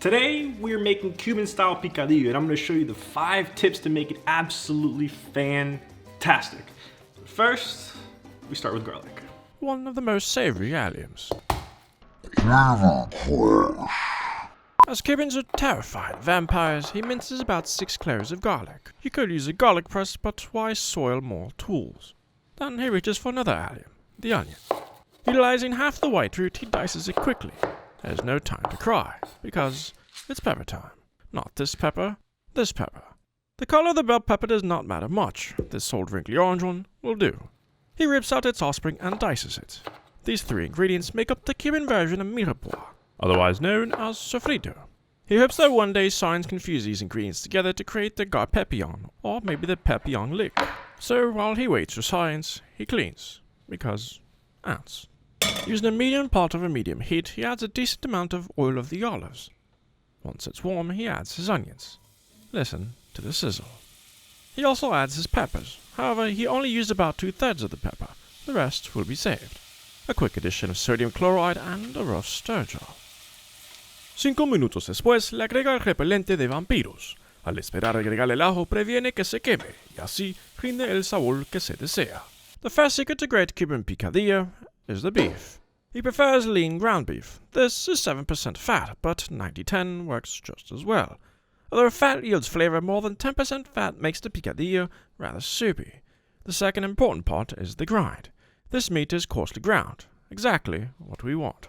Today we're making Cuban style picadillo, and I'm going to show you the 5 tips to make it absolutely fantastic. First, we start with garlic. One of the most savory alliums. As Cubans are terrified of vampires, he minces about 6 cloves of garlic. You could use a garlic press, but why soil more tools? Then he reaches for another allium, the onion. Utilizing half the white root, he dices it quickly. There's no time to cry, because it's pepper time. Not this pepper, this pepper. The color of the bell pepper does not matter much. This old wrinkly orange one will do. He rips out its offspring and dices it. These 3 ingredients make up the Cuban version of mirepoix, otherwise known as sofrito. He hopes that one day science can fuse these ingredients together to create the gar papillon, or maybe the papillon lick. So while he waits for science, he cleans, because ants. Using a medium pot of a medium heat, he adds a decent amount of oil of the olives. Once it's warm, he adds his onions. Listen to the sizzle. He also adds his peppers. However, he only used about 2/3 of the pepper. The rest will be saved. A quick addition of sodium chloride and a rough stir jar. 5 minutos después, le agrega el repelente de vampiros. Al esperar agregar el ajo, previene que se queme, y así rinde el sabor que se desea. The first secret to great Cuban picadillo is the beef. He prefers lean ground beef. This is 7% fat, but 90-10 works just as well. Although fat yields flavor, more than 10% fat makes the picadillo rather soupy. The second important part is the grind. This meat is coarsely ground, exactly what we want.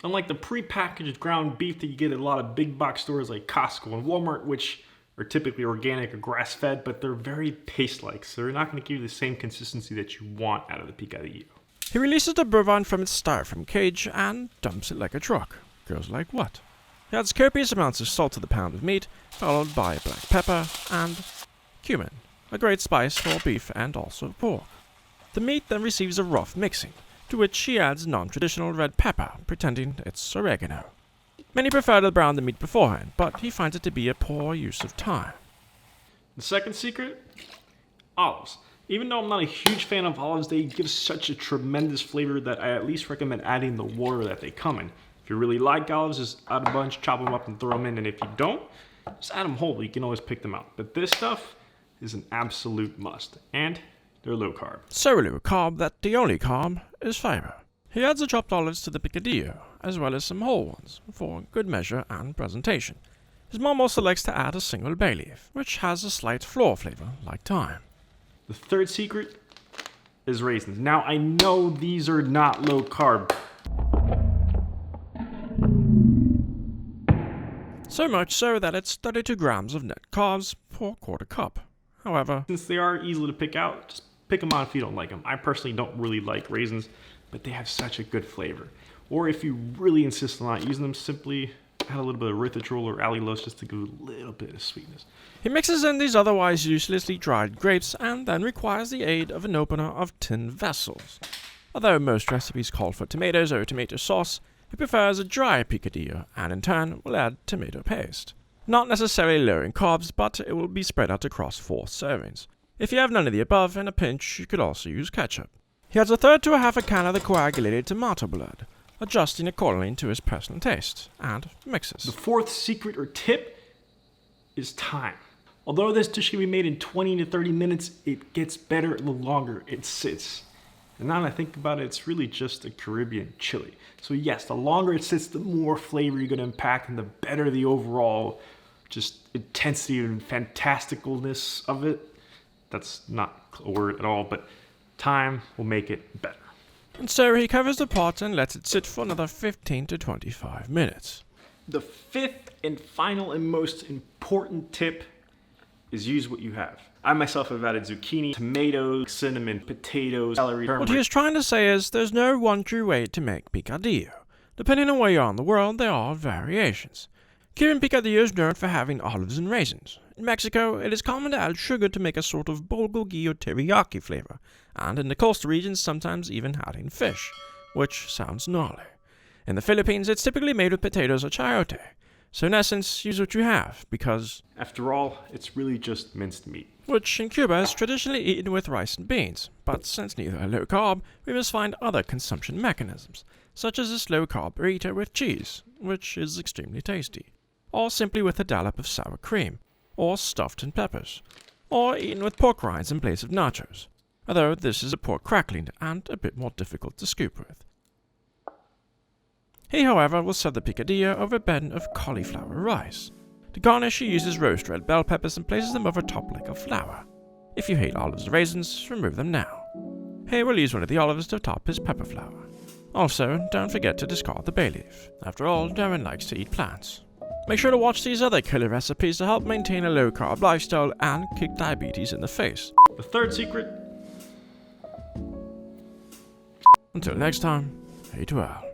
Unlike the pre-packaged ground beef that you get at a lot of big box stores like Costco and Walmart, which are typically organic or grass-fed, but they're very paste-like, so they're not going to give you the same consistency that you want out of the picadillo. He releases the bovine from its styrofoam cage and dumps it like a truck. Goes like what? He adds copious amounts of salt to the pound of meat, followed by black pepper and cumin, a great spice for beef and also pork. The meat then receives a rough mixing, to which he adds non-traditional red pepper, pretending it's oregano. Many prefer to brown the meat beforehand, but he finds it to be a poor use of time. The second secret? Olives. Even though I'm not a huge fan of olives, they give such a tremendous flavor that I at least recommend adding the water that they come in. If you really like olives, just add a bunch, chop them up and throw them in, and if you don't, just add them whole. You can always pick them out. But this stuff is an absolute must, and they're low carb. So low carb that the only carb is fiber. He adds the chopped olives to the picadillo, as well as some whole ones, for good measure and presentation. His mom also likes to add a single bay leaf, which has a slight floral flavor, like thyme. The third secret is raisins. Now, I know these are not low carb. So much so that it's 32 grams of net carbs per quarter cup. However, since they are easy to pick out, just pick them out if you don't like them. I personally don't really like raisins, but they have such a good flavor. Or if you really insist on not using them, simply add a little bit of erythritol or allulose just to give a little bit of sweetness. He mixes in these otherwise uselessly dried grapes and then requires the aid of an opener of tin vessels. Although most recipes call for tomatoes or tomato sauce, he prefers a dry picadillo and in turn will add tomato paste. Not necessarily low in carbs, but it will be spread out across 4 servings. If you have none of the above, in a pinch, you could also use ketchup. He adds 1/3 to 1/2 can of the coagulated tomato blood, adjusting accordingly to his personal taste, and mixes. The fourth secret or tip is time. Although this dish can be made in 20 to 30 minutes, it gets better the longer it sits. And now that I think about it, it's really just a Caribbean chili. So yes, the longer it sits, the more flavor you're going to impact and the better the overall just intensity and fantasticalness of it. That's not a word at all, but time will make it better. And so he covers the pot and lets it sit for another 15 to 25 minutes. The fifth and final and most important tip is use what you have. I myself have added zucchini, tomatoes, cinnamon, potatoes, celery, turmeric. What he is trying to say is there's no one true way to make picadillo. Depending on where you are in the world, there are variations. Cuban picadillo is known for having olives and raisins. In Mexico, it is common to add sugar to make a sort of bulgogi or teriyaki flavor, and in the coastal regions sometimes even adding fish, which sounds gnarly. In the Philippines, it's typically made with potatoes or chayote. So in essence, use what you have, because after all, it's really just minced meat. Which in Cuba is traditionally eaten with rice and beans, but since neither are low carb, we must find other consumption mechanisms, such as a slow carb burrito with cheese, which is extremely tasty. or simply with a dollop of sour cream, or stuffed in peppers, or eaten with pork rinds in place of nachos, although this is a pork crackling and a bit more difficult to scoop with. He, however, will serve the picadillo over a bed of cauliflower rice. To garnish, he uses roast red bell peppers and places them over top like a flower. If you hate olives or raisins, remove them now. He will use one of the olives to top his pepper flour. Also, don't forget to discard the bay leaf. After all, Darren likes to eat plants. Make sure to watch these other killer recipes to help maintain a low-carb lifestyle and kick diabetes in the face. The third secret. Until next time, eat well.